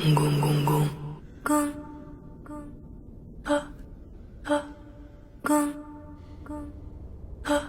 Gum gum gum gum ha ha gum gum ha।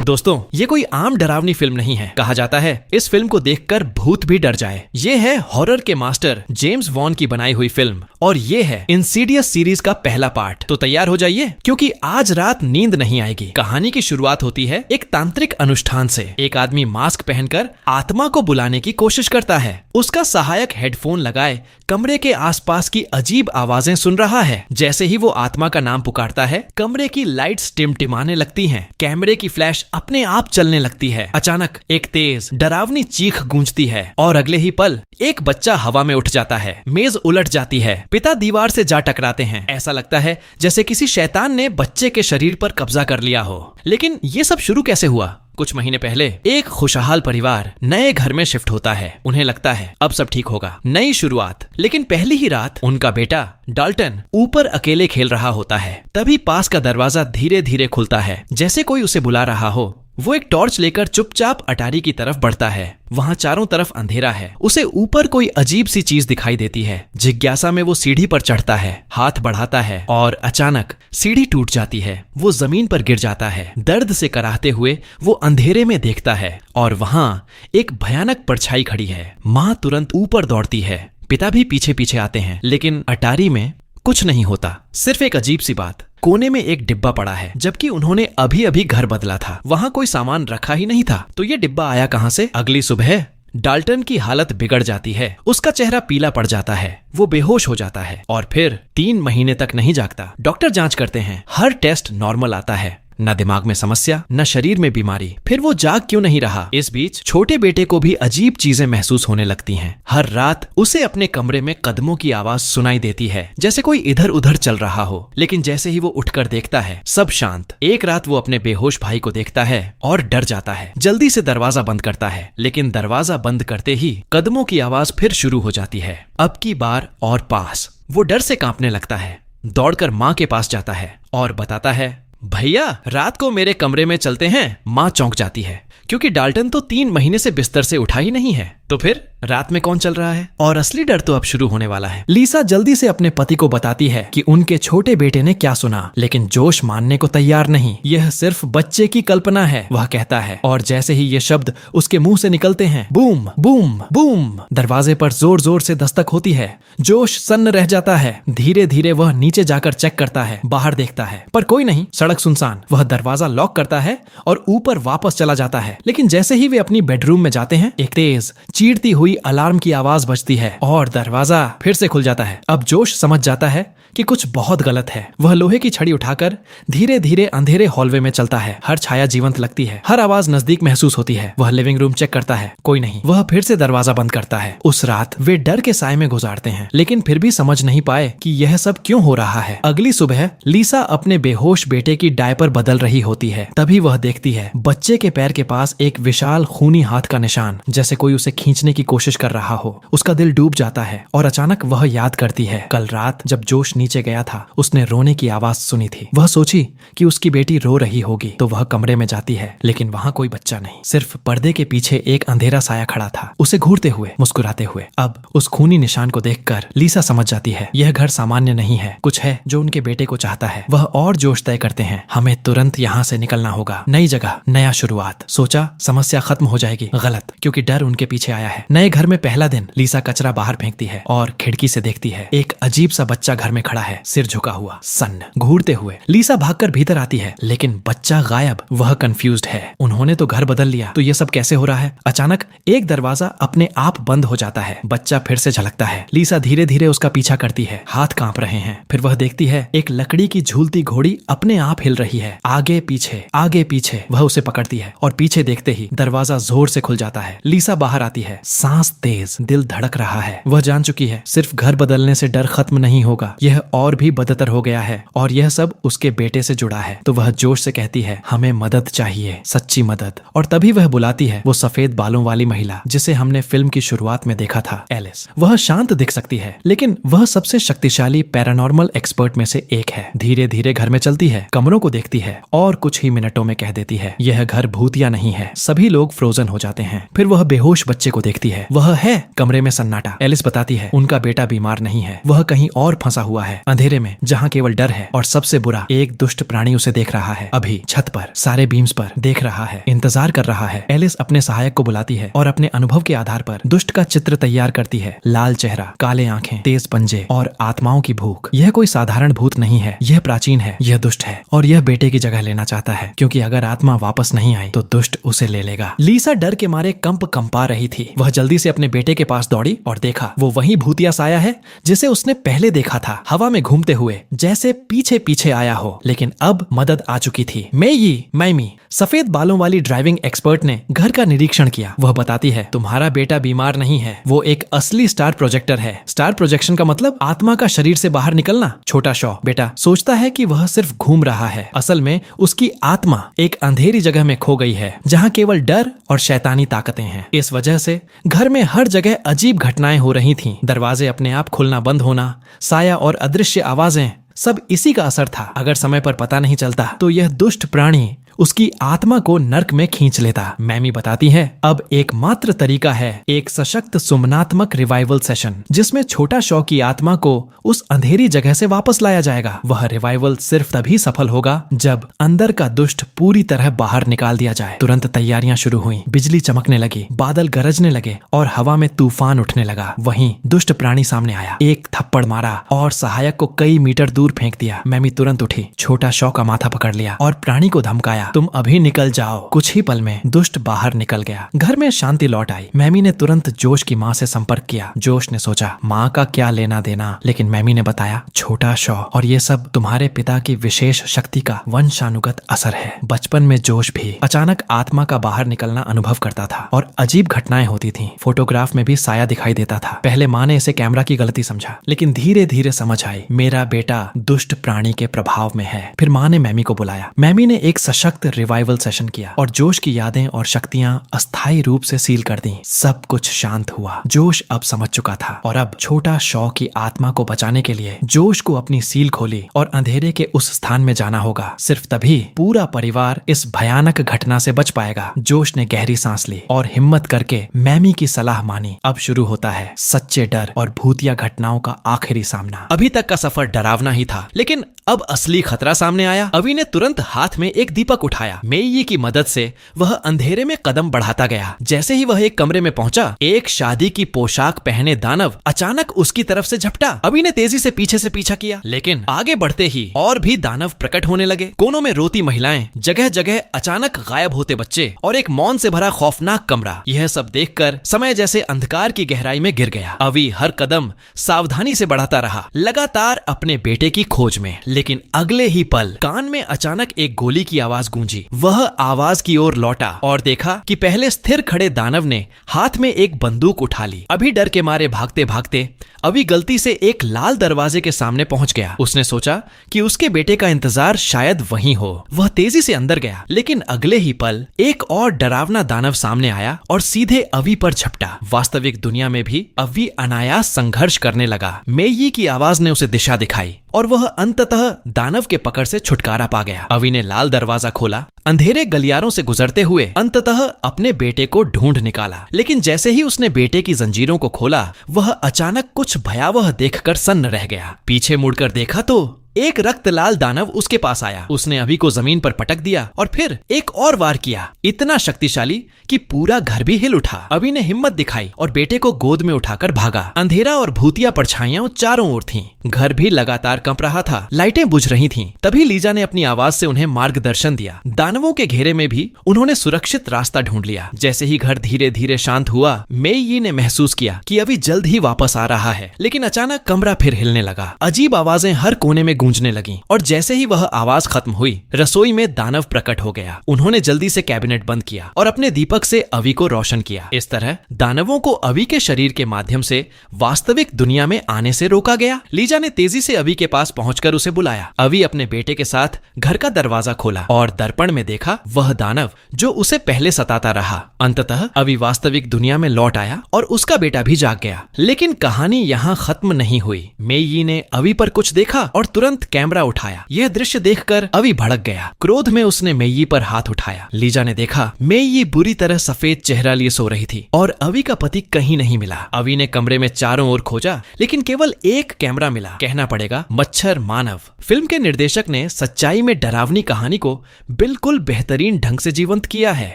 दोस्तों, ये कोई आम डरावनी फिल्म नहीं है। कहा जाता है इस फिल्म को देखकर भूत भी डर जाए। ये है हॉरर के मास्टर जेम्स वॉन की बनाई हुई फिल्म और ये है इंसीडियस सीरीज का पहला पार्ट। तो तैयार हो जाइए क्योंकि आज रात नींद नहीं आएगी। कहानी की शुरुआत होती है एक तांत्रिक अनुष्ठान से। एक आदमी मास्क पहनकर आत्मा को बुलाने की कोशिश करता है। उसका सहायक हेडफोन लगाए कमरे के आसपास की अजीब आवाजें सुन रहा है। जैसे ही वो आत्मा का नाम पुकारता है, कमरे की लाइट्स टिमटिमाने लगती हैं। कैमरे की फ्लैश अपने आप चलने लगती है। अचानक एक तेज डरावनी चीख गूंजती है और अगले ही पल एक बच्चा हवा में उठ जाता है। मेज उलट जाती है। पिता दीवार से जा टकराते हैं। ऐसा लगता है जैसे किसी शैतान ने बच्चे के शरीर पर कब्जा कर लिया हो। लेकिन ये सब शुरू कैसे हुआ? कुछ महीने पहले एक खुशहाल परिवार नए घर में शिफ्ट होता है। उन्हें लगता है अब सब ठीक होगा, नई शुरुआत। लेकिन पहली ही रात उनका बेटा डाल्टन ऊपर अकेले खेल रहा होता है। तभी पास का दरवाजा धीरे धीरे खुलता है, जैसे कोई उसे बुला रहा हो। वो एक टॉर्च लेकर चुपचाप अटारी की तरफ बढ़ता है। वहां चारों तरफ अंधेरा है। उसे ऊपर कोई अजीब सी चीज दिखाई देती है। जिज्ञासा में वो सीढ़ी पर चढ़ता है, हाथ बढ़ाता है और अचानक सीढ़ी टूट जाती है। वो जमीन पर गिर जाता है। दर्द से कराहते हुए वो अंधेरे में देखता है और वहां एक भयानक परछाई खड़ी है। माँ तुरंत ऊपर दौड़ती है। पिता भी पीछे पीछे आते हैं, लेकिन अटारी में कुछ नहीं होता। सिर्फ एक अजीब सी बात, कोने में एक डिब्बा पड़ा है, जबकि उन्होंने अभी अभी घर बदला था। वहां कोई सामान रखा ही नहीं था। तो ये डिब्बा आया कहां से? अगली सुबह डाल्टन की हालत बिगड़ जाती है। उसका चेहरा पीला पड़ जाता है। वो बेहोश हो जाता है और फिर 3 महीने तक नहीं जागता। डॉक्टर जांच करते हैं। हर टेस्ट नॉर्मल आता है। न दिमाग में समस्या, न शरीर में बीमारी। फिर वो जाग क्यों नहीं रहा? इस बीच छोटे बेटे को भी अजीब चीजें महसूस होने लगती हैं। हर रात उसे अपने कमरे में कदमों की आवाज सुनाई देती है, जैसे कोई इधर उधर चल रहा हो। लेकिन जैसे ही वो उठकर देखता है, सब शांत। एक रात वो अपने बेहोश भाई को देखता है और डर जाता है। जल्दी से दरवाजा बंद करता है, लेकिन दरवाजा बंद करते ही कदमों की आवाज फिर शुरू हो जाती है। अब की बार और पास। वो डर से कांपने लगता है। दौड़कर माँ के पास जाता है और बताता है, भैया रात को मेरे कमरे में चलते हैं। माँ चौंक जाती है क्योंकि डाल्टन तो 3 महीने से बिस्तर से उठा ही नहीं है। तो फिर रात में कौन चल रहा है? और असली डर तो अब शुरू होने वाला है। लीसा जल्दी से अपने पति को बताती है कि उनके छोटे बेटे ने क्या सुना, लेकिन जोश मानने को तैयार नहीं। यह सिर्फ बच्चे की कल्पना है, वह कहता है। और जैसे ही ये शब्द उसके मुंह से निकलते हैं, बूम बूम बूम, दरवाजे पर जोर जोर से दस्तक होती है। जोश सन्न रह जाता है। धीरे धीरे वह नीचे जाकर चेक करता है, बाहर देखता है, पर कोई नहीं। सड़क सुनसान। वह दरवाजा लॉक करता है और ऊपर वापस चला जाता है। लेकिन जैसे ही वे अपनी बेडरूम में जाते हैं, एक तेज चीरती हुई अलार्म की आवाज बजती है और दरवाजा फिर से खुल जाता है। अब जोश समझ जाता है कि कुछ बहुत गलत है। वह लोहे की छड़ी उठाकर धीरे धीरे अंधेरे हॉलवे में चलता है। हर छाया जीवंत लगती है। हर आवाज नजदीक महसूस होती है। वह लिविंग रूम चेक करता है, कोई नहीं। वह फिर से दरवाजा बंद करता है। उस रात वे डर के साए में गुजारते हैं, लेकिन फिर भी समझ नहीं पाए कि यह सब क्यों हो रहा है। अगली सुबह लीसा अपने बेहोश बेटे की डायपर बदल रही होती है। तभी वह देखती है बच्चे के पैर के पास एक विशाल खूनी हाथ का निशान, जैसे कोई उसे खींचने की कोशिश कर रहा हो। उसका दिल डूब जाता है और अचानक वह याद करती है, कल रात जब जोश नीचे गया था, उसने रोने की आवाज सुनी थी। वह सोची कि उसकी बेटी रो रही होगी, तो वह कमरे में जाती है, लेकिन वहां कोई बच्चा नहीं। सिर्फ पर्दे के पीछे एक अंधेरा साया खड़ा था, उसे घूरते हुए, मुस्कुराते हुए। अब उस खूनी निशान को देखकर लीसा समझ जाती है, यह घर सामान्य नहीं है। कुछ है जो उनके बेटे को चाहता है। वह और जोश तय करते हैं, हमें तुरंत यहाँ से निकलना होगा। नई जगह, नया शुरुआत। सोचा समस्या खत्म हो जाएगी, गलत, क्योंकि डर उनके पीछे आया है। नए घर में पहला दिन। लीसा कचरा बाहर फेंकती है और खिड़की से देखती है। एक अजीब सा बच्चा घर में खड़ा है, सिर झुका हुआ, सन्न, घूरते हुए। लीसा भागकर भीतर आती है, लेकिन बच्चा गायब। वह कंफ्यूज्ड है। उन्होंने तो घर बदल लिया, तो ये सब कैसे हो रहा है? अचानक एक दरवाजा अपने आप बंद हो जाता है। बच्चा फिर से झलकता है। लीसा धीरे धीरे उसका पीछा करती है। हाथ कांप रहे हैं। फिर वह देखती है एक लकड़ी की झूलती घोड़ी अपने आप हिल रही है, आगे पीछे, आगे पीछे। वह उसे पकड़ती है और पीछे देखते ही दरवाजा जोर से खुल जाता है। लीसा बाहर आती है, सांस तेज, दिल धड़क रहा है। वह जान चुकी है सिर्फ घर बदलने से डर खत्म नहीं होगा, यह और भी बदतर हो गया है और यह सब उसके बेटे से जुड़ा है। तो वह जोश से कहती है, हमें मदद चाहिए, सच्ची मदद। और तभी वह बुलाती है वो सफेद बालों वाली महिला जिसे हमने फिल्म की शुरुआत में देखा था, एलिस। वह शांत दिख सकती है, लेकिन वह सबसे शक्तिशाली पैरानॉर्मल एक्सपर्ट में से एक है। धीरे धीरे घर में चलती है, कमरों जानवरों को देखती है और कुछ ही मिनटों में कह देती है यह घर भूतिया नहीं है। सभी लोग फ्रोजन हो जाते हैं। फिर वह बेहोश बच्चे को देखती है। वह है कमरे में सन्नाटा। एलिस बताती है उनका बेटा बीमार नहीं है, वह कहीं और फंसा हुआ है, अंधेरे में जहाँ केवल डर है और सबसे बुरा एक दुष्ट प्राणी उसे देख रहा है। अभी छत पर सारे बीम्स पर देख रहा है, इंतजार कर रहा है। एलिस अपने सहायक को बुलाती है और अपने अनुभव के आधार पर दुष्ट का चित्र तैयार करती है। लाल चेहरा, काले आंखें, तेज पंजे और आत्माओं की भूख। यह कोई साधारण भूत नहीं है, यह प्राचीन है, यह दुष्ट है और यह बेटे की जगह लेना चाहता है, क्योंकि अगर आत्मा वापस नहीं आई तो दुष्ट उसे ले लेगा। लीसा डर के मारे कंपा रही थी। वह जल्दी से अपने बेटे के पास दौड़ी और देखा वो वही भूतिया साया है जिसे उसने पहले देखा था, हवा में घूमते हुए, जैसे पीछे पीछे आया हो। लेकिन अब मदद आ चुकी थी। मैमी सफेद बालों वाली ड्राइविंग एक्सपर्ट ने घर का निरीक्षण किया। वह बताती है तुम्हारा बेटा बीमार नहीं है, वो एक असली स्टार प्रोजेक्टर है। स्टार प्रोजेक्शन का मतलब आत्मा का शरीर से बाहर निकलना। छोटा शॉ बेटा सोचता है कि वह सिर्फ घूम रहा है, असल में उसकी आत्मा एक अंधेरी जगह में खो गई है जहाँ केवल डर और शैतानी ताकतें हैं। इस वजह से घर में हर जगह अजीब घटनाएं हो रही थीं। दरवाजे अपने आप खुलना बंद होना, साया और अदृश्य आवाजें, सब इसी का असर था। अगर समय पर पता नहीं चलता तो यह दुष्ट प्राणी उसकी आत्मा को नर्क में खींच लेता। मैमी बताती है अब एकमात्र तरीका है एक सशक्त सुमनात्मक रिवाइवल सेशन, जिसमें छोटा शॉ की आत्मा को उस अंधेरी जगह से वापस लाया जाएगा। वह रिवाइवल सिर्फ तभी सफल होगा जब अंदर का दुष्ट पूरी तरह बाहर निकाल दिया जाए। तुरंत तैयारियां शुरू हुई। बिजली चमकने लगी, बादल गरजने लगे और हवा में तूफान उठने लगा। वहीं दुष्ट प्राणी सामने आया, एक थप्पड़ मारा और सहायक को कई मीटर दूर फेंक दिया। मैमी तुरंत उठी, छोटा शॉ का माथा पकड़ लिया और प्राणी को धमकाया, तुम अभी निकल जाओ। कुछ ही पल में दुष्ट बाहर निकल गया। घर में शांति लौट आई। मैमी ने तुरंत जोश की माँ से संपर्क किया। जोश ने सोचा माँ का क्या लेना देना, लेकिन मैमी ने बताया छोटा शॉ और ये सब तुम्हारे पिता की विशेष शक्ति का वंशानुगत असर है। बचपन में जोश भी अचानक आत्मा का बाहर निकलना अनुभव करता था और अजीब घटनाएं होती थीं। फोटोग्राफ में भी साया दिखाई देता था। पहले माँ ने इसे कैमरा की गलती समझा, लेकिन धीरे धीरे समझ आई मेरा बेटा दुष्ट प्राणी के प्रभाव में है। फिर माँ ने मैमी को बुलाया। मैमी ने एक सशक्त रिवाइवल सेशन किया और जोश की यादें और शक्तियां अस्थायी रूप से सील कर दी। सब कुछ शांत हुआ। जोश अब समझ चुका था और अब छोटा शॉ की आत्मा को बचाने के लिए जोश को अपनी सील खोली और अंधेरे के उस स्थान में जाना होगा। सिर्फ तभी पूरा परिवार इस भयानक घटना से बच पाएगा। जोश ने गहरी सांस ली और हिम्मत करके मैमी की सलाह मानी। अब शुरू होता है सच्चे डर और भूतिया घटनाओं का आखिरी सामना। अभी तक का सफर डरावना ही था, लेकिन अब असली खतरा सामने आया। अवी ने तुरंत हाथ में एक दीपक उठाया। मेई की मदद से वह अंधेरे में कदम बढ़ाता गया। जैसे ही वह एक कमरे में पहुंचा, एक शादी की पोशाक पहने दानव अचानक उसकी तरफ से झपटा। अवी ने तेजी से पीछे पीछा किया, लेकिन आगे बढ़ते ही और भी दानव प्रकट होने लगे। कोनों में रोती महिलाएं, जगह जगह अचानक गायब होते बच्चे और एक मौन से भरा खौफनाक कमरा। यह सब देखकर समय जैसे अंधकार की गहराई में गिर गया। अवी हर कदम सावधानी से बढ़ाता रहा, लगातार अपने बेटे की खोज में। लेकिन अगले ही पल कान में अचानक एक गोली की आवाज गूंजी। वह आवाज की ओर लौटा और देखा कि पहले स्थिर खड़े दानव ने हाथ में एक बंदूक उठा ली। अभी डर के मारे भागते भागते अभी गलती से एक लाल दरवाजे के सामने पहुंच गया। उसने सोचा कि उसके बेटे का इंतजार शायद वहीं हो। वह तेजी से अंदर गया, लेकिन अगले ही पल एक और डरावना दानव सामने आया और सीधे अवी पर झपटा। वास्तविक दुनिया में भी अवी अनायास संघर्ष करने लगा। मेई की आवाज ने उसे दिशा दिखाई और वह अंततः दानव के पकड़ से छुटकारा पा गया। अवी ने लाल दरवाजा खोला, अंधेरे गलियारों से गुजरते हुए अंततः अपने बेटे को ढूंढ निकाला। लेकिन जैसे ही उसने बेटे की जंजीरों को खोला, वह अचानक कुछ भयावह देखकर सन्न रह गया। पीछे मुड़कर देखा तो एक रक्त लाल दानव उसके पास आया। उसने अभी को जमीन पर पटक दिया और फिर एक और वार किया, इतना शक्तिशाली कि पूरा घर भी हिल उठा। अभी ने हिम्मत दिखाई और बेटे को गोद में उठाकर भागा। अंधेरा और भूतिया परछाइयां चारों ओर थीं। घर भी लगातार कंप रहा था। लाइटें बुझ रही थीं। तभी लीजा ने अपनी आवाज से उन्हें मार्गदर्शन दिया। दानवों के घेरे में भी उन्होंने सुरक्षित रास्ता ढूंढ लिया। जैसे ही घर धीरे धीरे शांत हुआ, मेई ने महसूस किया कि अभी जल्द ही वापस आ रहा है। लेकिन अचानक कमरा फिर हिलने लगा। अजीब आवाजें हर कोने में गूंजने लगीं और जैसे ही वह आवाज खत्म हुई, रसोई में दानव प्रकट हो गया। उन्होंने जल्दी से कैबिनेट बंद किया और अपने दीपक से अवी को रोशन किया। इस तरह दानवों को अवी के शरीर के माध्यम से वास्तविक दुनिया में आने से रोका गया। लीजा ने तेजी से अवी के पास पहुंचकर उसे बुलाया। अवी अपने बेटे के साथ घर का दरवाजा खोला और दर्पण में देखा वह दानव जो उसे पहले सताता रहा। अंततः अवी वास्तविक दुनिया में लौट आया और उसका बेटा भी जाग गया। लेकिन कहानी यहाँ खत्म नहीं हुई। मेई ने अवी पर कुछ देखा और तुरंत तुरंत कैमरा उठाया। यह दृश्य देखकर अवी भड़क गया। क्रोध में उसने मेयी पर हाथ उठाया। लीजा ने देखा मेयी बुरी तरह सफेद चेहरा लिए सो रही थी और अवी का पति कहीं नहीं मिला। अवी ने कमरे में चारों ओर खोजा, लेकिन केवल एक कैमरा मिला। कहना पड़ेगा मच्छर मानव। फिल्म के निर्देशक ने सच्चाई में डरावनी कहानी को बिल्कुल बेहतरीन ढंग से जीवंत किया है।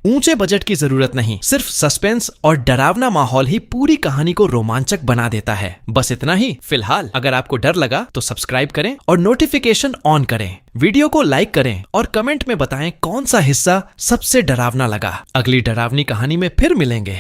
ऊंचे बजट की जरूरत नहीं, सिर्फ सस्पेंस और डरावना माहौल ही पूरी कहानी को रोमांचक बना देता है। बस इतना ही। फिलहाल अगर आपको डर लगा तो सब्सक्राइब करें और नोटिफिकेशन ऑन करें। वीडियो को लाइक करें और कमेंट में बताएं कौन सा हिस्सा सबसे डरावना लगा। अगली डरावनी कहानी में फिर मिलेंगे।